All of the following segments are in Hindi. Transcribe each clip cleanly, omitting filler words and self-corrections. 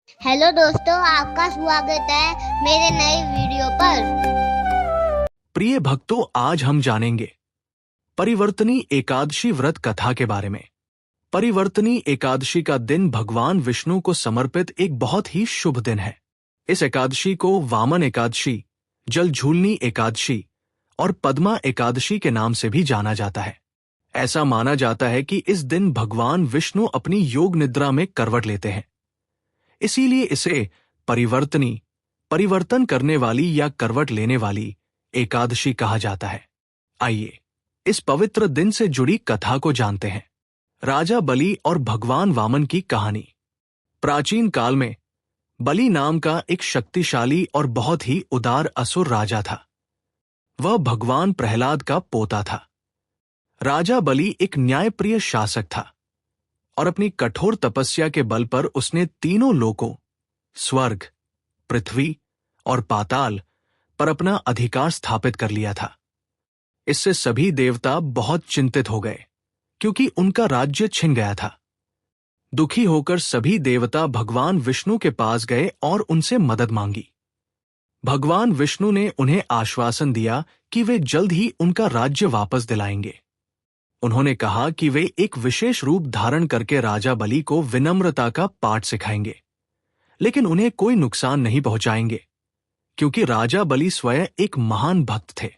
हेलो दोस्तों, आपका स्वागत है मेरे नए वीडियो पर। प्रिय भक्तों, आज हम जानेंगे परिवर्तनी एकादशी व्रत कथा के बारे में। परिवर्तनी एकादशी का दिन भगवान विष्णु को समर्पित एक बहुत ही शुभ दिन है। इस एकादशी को वामन एकादशी, जलझूलनी एकादशी और पद्मा एकादशी के नाम से भी जाना जाता है। ऐसा माना जाता है कि इस दिन भगवान विष्णु अपनी योग निद्रा में करवट लेते हैं, इसीलिए इसे परिवर्तनी, परिवर्तन करने वाली या करवट लेने वाली एकादशी कहा जाता है। आइए इस पवित्र दिन से जुड़ी कथा को जानते हैं। राजा बलि और भगवान वामन की कहानी। प्राचीन काल में बलि नाम का एक शक्तिशाली और बहुत ही उदार असुर राजा था। वह भगवान प्रहलाद का पोता था। राजा बलि एक न्यायप्रिय शासक था और अपनी कठोर तपस्या के बल पर उसने तीनों लोकों, स्वर्ग, पृथ्वी और पाताल पर अपना अधिकार स्थापित कर लिया था। इससे सभी देवता बहुत चिंतित हो गए, क्योंकि उनका राज्य छिन गया था। दुखी होकर सभी देवता भगवान विष्णु के पास गए और उनसे मदद मांगी। भगवान विष्णु ने उन्हें आश्वासन दिया कि वे जल्द ही उनका राज्य वापस दिलाएंगे। उन्होंने कहा कि वे एक विशेष रूप धारण करके राजा बलि को विनम्रता का पाठ सिखाएंगे, लेकिन उन्हें कोई नुकसान नहीं पहुंचाएंगे, क्योंकि राजा बलि स्वयं एक महान भक्त थे।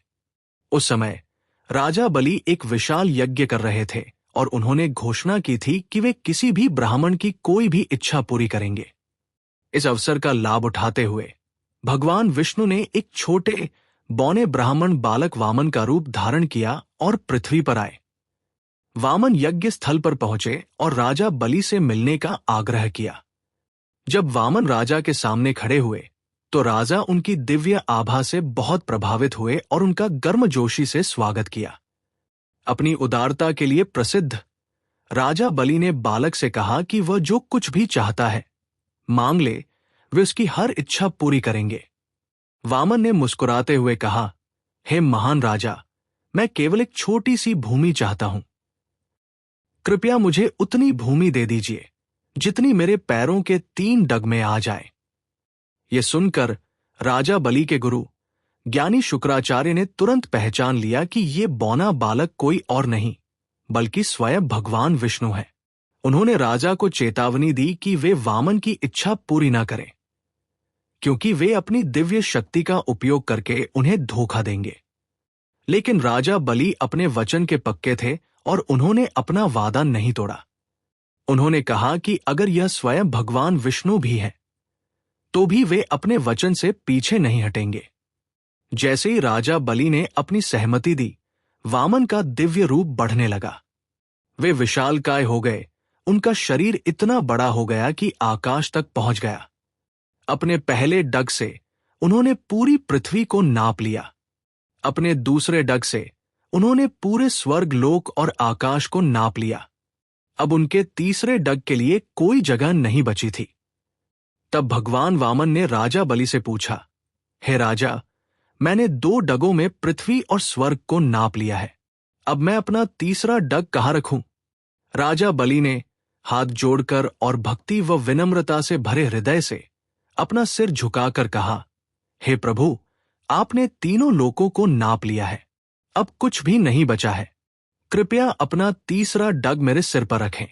उस समय राजा बलि एक विशाल यज्ञ कर रहे थे और उन्होंने घोषणा की थी कि वे किसी भी ब्राह्मण की कोई भी इच्छा पूरी करेंगे। इस अवसर का लाभ उठाते हुए भगवान विष्णु ने एक छोटे बौने ब्राह्मण बालक वामन का रूप धारण किया और पृथ्वी पर आए। वामन यज्ञ स्थल पर पहुंचे और राजा बलि से मिलने का आग्रह किया। जब वामन राजा के सामने खड़े हुए तो राजा उनकी दिव्य आभा से बहुत प्रभावित हुए और उनका गर्मजोशी से स्वागत किया। अपनी उदारता के लिए प्रसिद्ध राजा बलि ने बालक से कहा कि वह जो कुछ भी चाहता है मांग ले, वे उसकी हर इच्छा पूरी करेंगे। वामन ने मुस्कुराते हुए कहा, हे महान राजा, मैं केवल एक छोटी सी भूमि चाहता हूं। कृपया मुझे उतनी भूमि दे दीजिए जितनी मेरे पैरों के 3 डग में आ जाए। ये सुनकर राजा बलि के गुरु ज्ञानी शुक्राचार्य ने तुरंत पहचान लिया कि ये बौना बालक कोई और नहीं बल्कि स्वयं भगवान विष्णु है। उन्होंने राजा को चेतावनी दी कि वे वामन की इच्छा पूरी ना करें, क्योंकि वे अपनी दिव्य शक्ति का उपयोग करके उन्हें धोखा देंगे। लेकिन राजा बलि अपने वचन के पक्के थे और उन्होंने अपना वादा नहीं तोड़ा। उन्होंने कहा कि अगर यह स्वयं भगवान विष्णु भी है तो भी वे अपने वचन से पीछे नहीं हटेंगे। जैसे ही राजा बलि ने अपनी सहमति दी, वामन का दिव्य रूप बढ़ने लगा। वे विशालकाय हो गए। उनका शरीर इतना बड़ा हो गया कि आकाश तक पहुंच गया। अपने पहले डग से उन्होंने पूरी पृथ्वी को नाप लिया। अपने दूसरे डग से उन्होंने पूरे स्वर्ग लोक और आकाश को नाप लिया। अब उनके तीसरे डग के लिए कोई जगह नहीं बची थी। तब भगवान वामन ने राजा बलि से पूछा, हे राजा, मैंने 2 डगों में पृथ्वी और स्वर्ग को नाप लिया है। अब मैं अपना तीसरा डग कहाँ रखूं? राजा बलि ने हाथ जोड़कर और भक्ति व विनम्रता से भरे हृदय से अपना सिर झुकाकर कहा, हे प्रभु, आपने तीनों लोकों को नाप लिया है। अब कुछ भी नहीं बचा है। कृपया अपना तीसरा डग मेरे सिर पर रखें।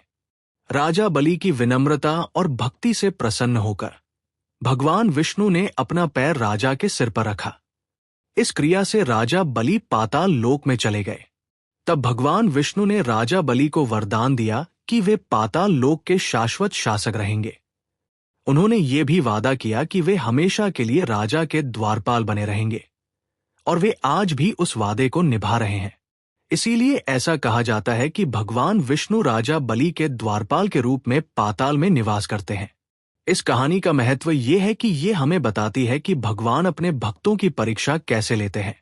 राजा बलि की विनम्रता और भक्ति से प्रसन्न होकर भगवान विष्णु ने अपना पैर राजा के सिर पर रखा। इस क्रिया से राजा बलि पाताल लोक में चले गए। तब भगवान विष्णु ने राजा बलि को वरदान दिया कि वे पाताल लोक के शाश्वत शासक रहेंगे। उन्होंने ये भी वादा किया कि वे हमेशा के लिए राजा के द्वारपाल बने रहेंगे, और वे आज भी उस वादे को निभा रहे हैं। इसीलिए ऐसा कहा जाता है कि भगवान विष्णु राजा बलि के द्वारपाल के रूप में पाताल में निवास करते हैं। इस कहानी का महत्व ये है कि ये हमें बताती है कि भगवान अपने भक्तों की परीक्षा कैसे लेते हैं,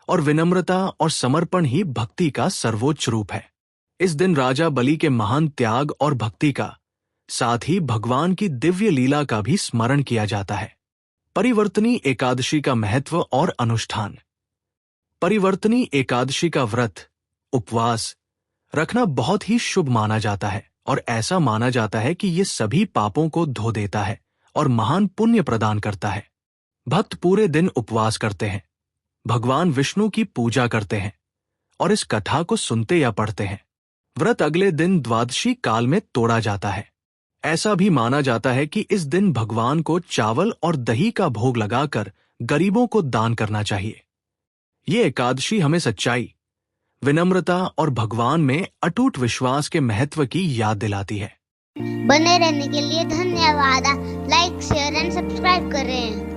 और विनम्रता और समर्पण ही भक्ति का सर्वोच्च रूप है। इस दिन राजा बलि के महान त्याग और भक्ति का, साथ ही भगवान की दिव्य लीला का भी स्मरण किया जाता है। परिवर्तनी एकादशी का महत्व और अनुष्ठान। परिवर्तनी एकादशी का व्रत, उपवास रखना बहुत ही शुभ माना जाता है, और ऐसा माना जाता है कि ये सभी पापों को धो देता है और महान पुण्य प्रदान करता है। भक्त पूरे दिन उपवास करते हैं, भगवान विष्णु की पूजा करते हैं और इस कथा को सुनते या पढ़ते हैं। व्रत अगले दिन द्वादशी काल में तोड़ा जाता है। ऐसा भी माना जाता है कि इस दिन भगवान को चावल और दही का भोग लगाकर गरीबों को दान करना चाहिए। ये एकादशी हमें सच्चाई, विनम्रता और भगवान में अटूट विश्वास के महत्व की याद दिलाती है। बने रहने के लिए धन्यवाद। लाइक, शेयर एंड सब्सक्राइब करें।